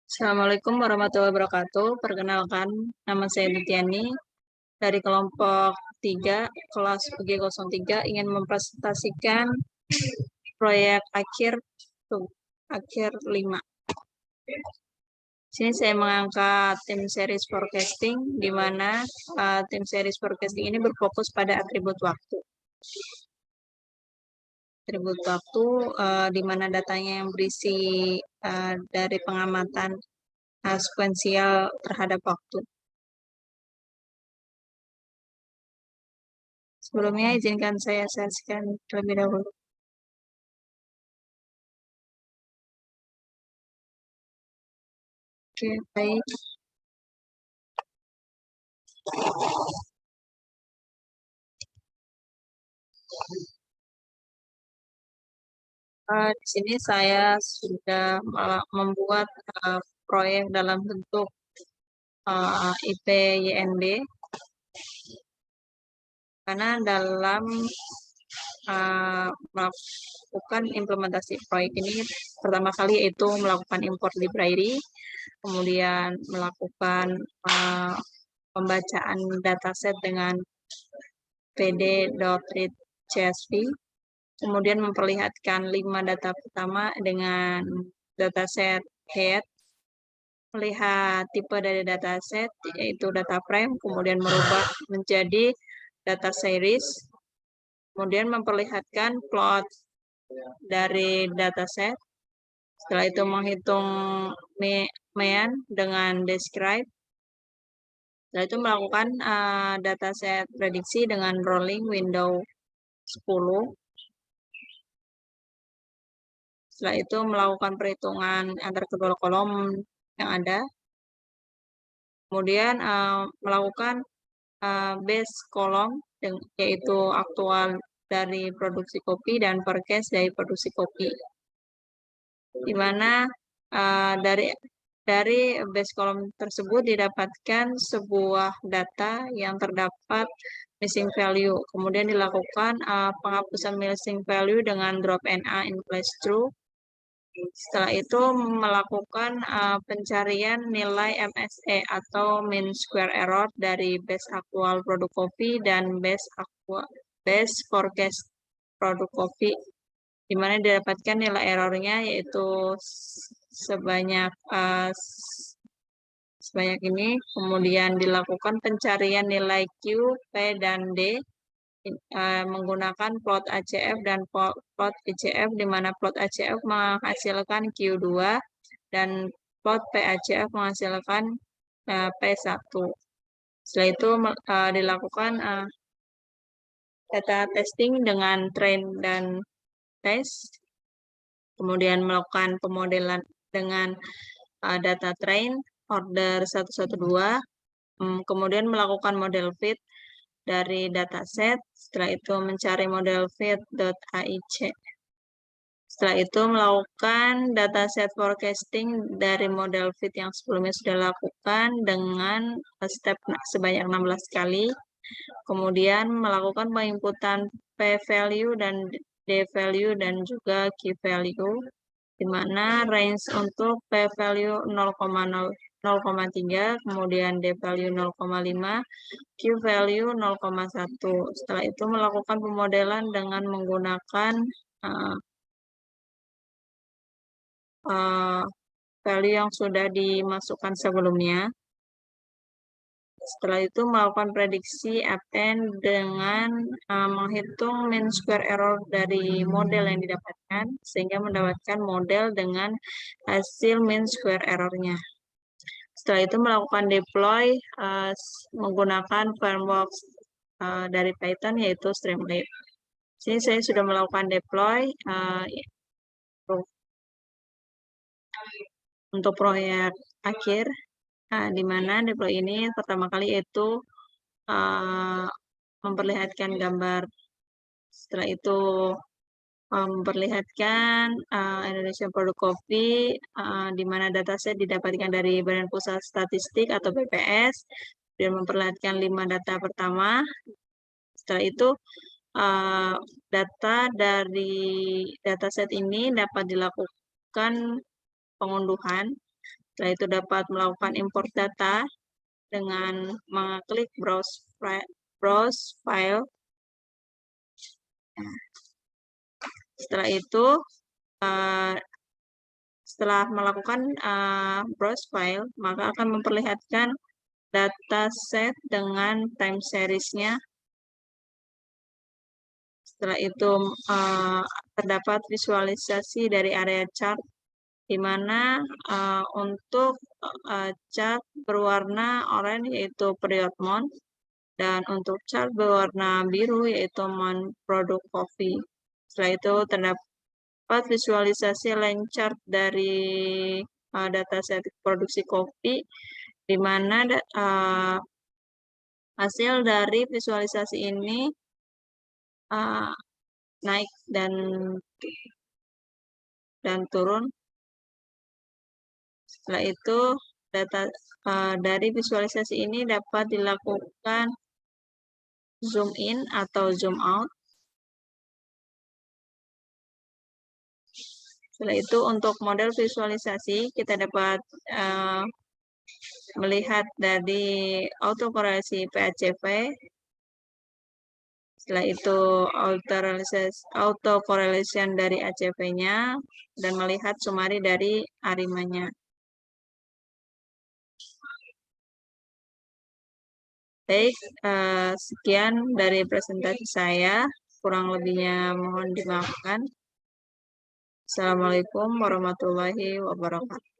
Assalamualaikum warahmatullahi wabarakatuh. Perkenalkan, nama saya Nitiani dari kelompok 3, kelas UG03, ingin mempresentasikan proyek akhir 5. Sini saya mengangkat tim series forecasting, di mana tim series forecasting ini berfokus pada atribut waktu. Atribut waktu di mana datanya yang berisi dari pengamatan sekuensial terhadap waktu. Sebelumnya izinkan saya saksikan terlebih dahulu. Oke, baik. Di sini saya sudah membuat proyek dalam bentuk IPYNB, karena dalam melakukan implementasi proyek ini pertama kali yaitu melakukan import library, kemudian melakukan pembacaan dataset dengan pd.read.csv, kemudian memperlihatkan 5 data pertama dengan dataset head, melihat tipe dari dataset yaitu data frame, kemudian merubah menjadi data series, kemudian memperlihatkan plot dari dataset. Setelah itu menghitung mean dengan describe. Setelah itu melakukan dataset prediksi dengan rolling window 10. Setelah itu melakukan perhitungan antar kedua kolom yang ada. Kemudian melakukan base kolom, yaitu aktual dari produksi kopi dan forecast dari produksi kopi. Di mana dari base kolom tersebut didapatkan sebuah data yang terdapat missing value. Kemudian dilakukan penghapusan missing value dengan drop NA in place true. Setelah itu melakukan pencarian nilai MSE atau mean square error dari base aktual produk kopi dan base forecast produk kopi, di mana didapatkan nilai errornya yaitu sebanyak ini. Kemudian dilakukan pencarian nilai Q, P, dan D menggunakan plot ACF dan plot PCF, di mana plot ACF menghasilkan Q2 dan plot PACF menghasilkan P1. Setelah itu dilakukan data testing dengan train dan test, kemudian melakukan pemodelan dengan data train order 112, kemudian melakukan model fit dari dataset. Setelah itu mencari model fit.aic. Setelah itu melakukan dataset forecasting dari model fit yang sebelumnya sudah lakukan dengan step sebanyak 16 kali. Kemudian melakukan penginputan p-value dan d-value dan juga q-value, di mana range untuk p-value 0,3, kemudian d-value 0,5, q-value 0,1. Setelah itu melakukan pemodelan dengan menggunakan value yang sudah dimasukkan sebelumnya. Setelah itu melakukan prediksi append dengan menghitung mean square error dari model yang didapatkan, sehingga mendapatkan model dengan hasil mean square errornya. Setelah itu melakukan deploy menggunakan framework dari Python yaitu Streamlit. Sini saya sudah melakukan deploy untuk proyek akhir, di mana deploy ini pertama kali yaitu memperlihatkan gambar. Setelah itu memperlihatkan Indonesia Produk Kopi, di mana dataset didapatkan dari Badan Pusat Statistik atau BPS, dan memperlihatkan 5 data pertama. Setelah itu data dari dataset ini dapat dilakukan pengunduhan Setelah itu dapat melakukan import data dengan mengklik browse file. Setelah itu, setelah melakukan browse file, maka akan memperlihatkan dataset dengan time series-nya. Setelah itu terdapat visualisasi dari area chart, di mana untuk chart berwarna oranye yaitu period month, dan untuk chart berwarna biru yaitu month product coffee. Setelah itu terdapat visualisasi line chart dari dataset produksi kopi, di mana hasil dari visualisasi ini naik dan turun. Setelah itu data dari visualisasi ini dapat dilakukan zoom in atau zoom out. Setelah itu untuk model visualisasi kita dapat melihat dari autokorelasi PACV. Setelah itu autocorrelation dari ACV-nya dan melihat summary dari arimanya. Baik, sekian dari presentasi saya. Kurang lebihnya mohon dimaafkan. Assalamualaikum warahmatullahi wabarakatuh.